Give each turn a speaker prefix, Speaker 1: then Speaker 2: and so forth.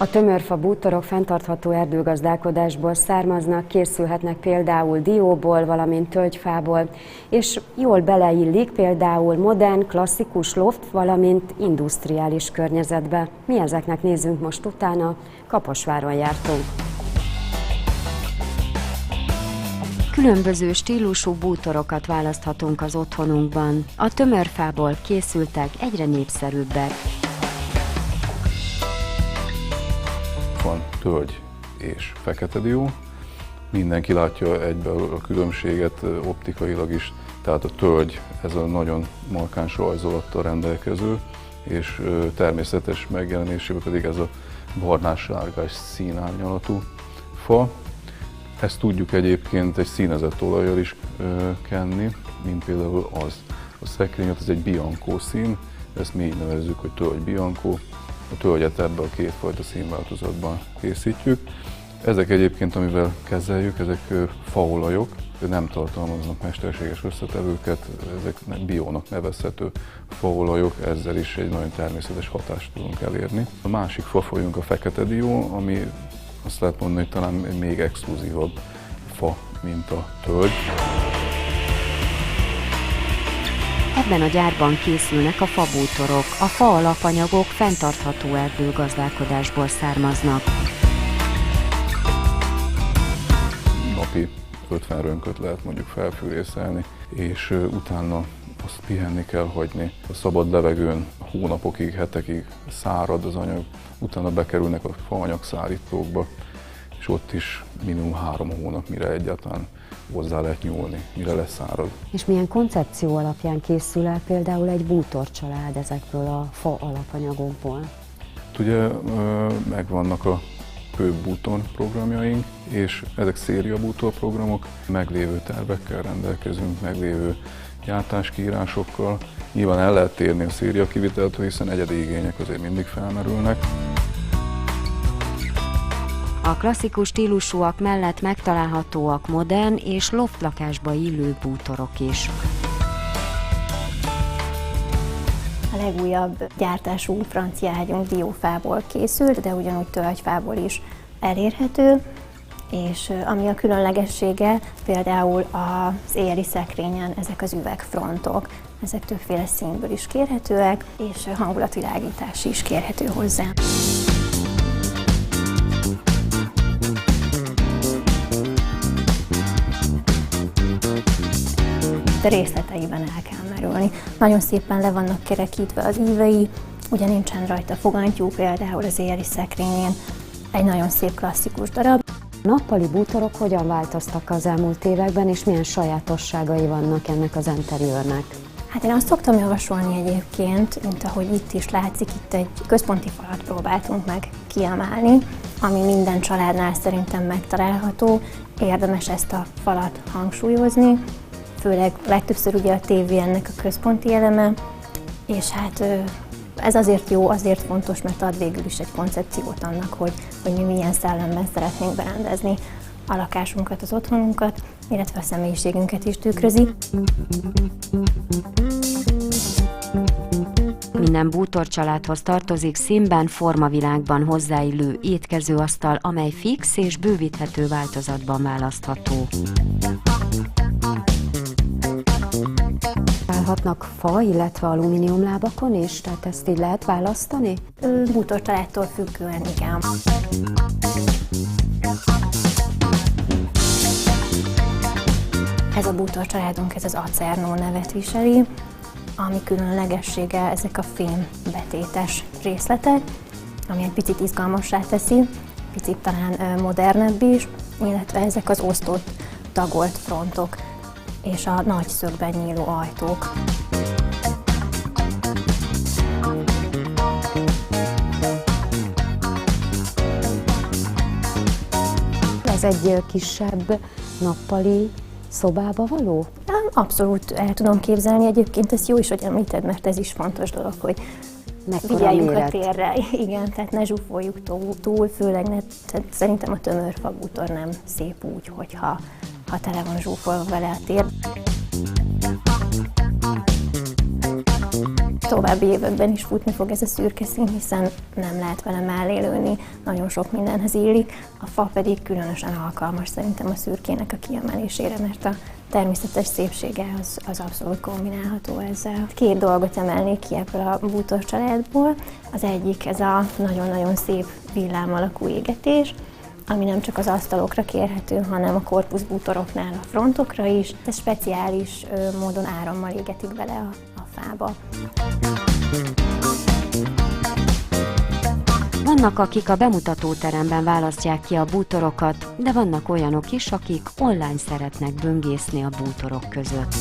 Speaker 1: A tömörfa bútorok fenntartható erdőgazdálkodásból származnak, készülhetnek például dióból, valamint tölgyfából, és jól beleillik például modern, klasszikus loft, valamint industriális környezetbe. Mi ezeknek nézzünk most utána, Kaposváron jártunk. Különböző stílusú bútorokat választhatunk az otthonunkban. A tömörfából készültek egyre népszerűbbek.
Speaker 2: Van tölgy és fekete dió. Mindenki látja egyből a különbséget optikailag is. Tehát a tölgy, ez a nagyon markáns rajzolattal rendelkező, és természetes megjelenésében pedig ez a barnás-sárgás színárnyalatú fa. Ezt tudjuk egyébként egy színezett olajjal is kenni, mint például az. A szekrényet, ez egy bianco szín, ezt mi így nevezzük, hogy tölgy bianco. A tölgyet ebben a kétfajta színváltozatban készítjük. Ezek egyébként, amivel kezeljük, ezek faolajok, nem tartalmaznak mesterséges összetevőket, ezek biónak nevezhető faolajok, ezzel is egy nagyon természetes hatást tudunk elérni. A másik fafajunk a fekete dió, ami azt lehet mondani, hogy talán még exkluzívabb fa, mint a tölgy.
Speaker 1: Ebben a gyárban készülnek a fabútorok. A fa alapanyagok fenntartható erdőgazdálkodásból származnak.
Speaker 2: Napi 50 rönköt lehet mondjuk felfűrészelni, és utána azt pihenni kell hagyni. A szabad levegőn hónapokig, hetekig szárad az anyag, utána bekerülnek a faanyag szárítókba, és ott is minimum 3 hónap, mire egyáltalán hozzá lehet nyúlni, mire leszárad.
Speaker 1: És milyen koncepció alapján készül el például egy bútorcsalád ezekből a fa alapanyagokból?
Speaker 2: Ugye megvannak a kőbútor programjaink, és ezek szériabútor programok, meglévő tervekkel rendelkezünk, meglévő gyártáskiírásokkal. Nyilván el lehet térni a széria kiviteltől, hiszen egyedi igények azért mindig felmerülnek.
Speaker 1: A klasszikus stílusúak mellett megtalálhatóak modern és loftlakásba illő bútorok is.
Speaker 3: A legújabb gyártású francia ágyunk diófából készült, de ugyanúgy tölgyfából is elérhető, és ami a különlegessége, például az éjjeli szekrényen ezek az üvegfrontok. Ezek többféle színből is kérhetőek, és hangulatvilágítás is kérhető hozzá. De részleteiben el kell merülni. Nagyon szépen le vannak kerekítve az ívei, ugye nincsen rajta fogantyú, például az éjjeli szekrényén. Egy nagyon szép klasszikus darab.
Speaker 1: A nappali bútorok hogyan változtak az elmúlt években, és milyen sajátosságai vannak ennek az interiőrnek?
Speaker 3: Hát én azt szoktam javasolni egyébként, mint ahogy itt is látszik, itt egy központi falat próbáltunk meg kiemelni, ami minden családnál szerintem megtalálható. Érdemes ezt a falat hangsúlyozni, főleg legtöbbször ugye a tévé ennek a központi eleme, és hát ez azért jó, azért fontos, mert ad végül is egy koncepciót annak, hogy mi milyen szellemben szeretnénk berendezni a lakásunkat, az otthonunkat, illetve a személyiségünket is tükrözi.
Speaker 1: Minden bútorcsaládhoz tartozik színben, formavilágban hozzáillő étkezőasztal, amely fix és bővíthető változatban választható. Állhatnak fa, illetve alumíniumlábakon is, tehát ezt így lehet választani?
Speaker 3: Bútorcsaládtól függően, igen. Ez a bútorcsaládunk, ez az Acerno nevet viseli, ami különlegessége ezek a fémbetétes részletek, ami egy picit izgalmassá teszi, picit talán modernebb is, illetve ezek az osztott, tagolt frontok és a nagy szögben nyíló ajtók.
Speaker 1: Ez egy kisebb nappali szobába való?
Speaker 3: Abszolút el tudom képzelni, egyébként ez jó is, hogy említed, mert ez is fontos dolog, hogy figyeljünk a térre. Igen, tehát ne zsúfoljuk túl, főleg tehát szerintem a tömörfa bútor nem szép úgy, hogyha tele van zsúfolva vele a tér. további években is futni fog ez a szürke szín, hiszen nem lehet vele mellé lőni, nagyon sok mindenhez illik. A fa pedig különösen alkalmas szerintem a szürkének a kiemelésére, mert a természetes szépsége az abszolút kombinálható ezzel. 2 dolgot emelnék ki ebből a bútorcsaládból. Az egyik ez a nagyon-nagyon szép villám alakú égetés, ami nem csak az asztalokra kérhető, hanem a korpuszbútoroknál a frontokra is. Ez speciális módon árammal égetik bele a fába.
Speaker 1: Vannak, akik a bemutatóteremben választják ki a bútorokat, de vannak olyanok is, akik online szeretnek böngészni a bútorok között.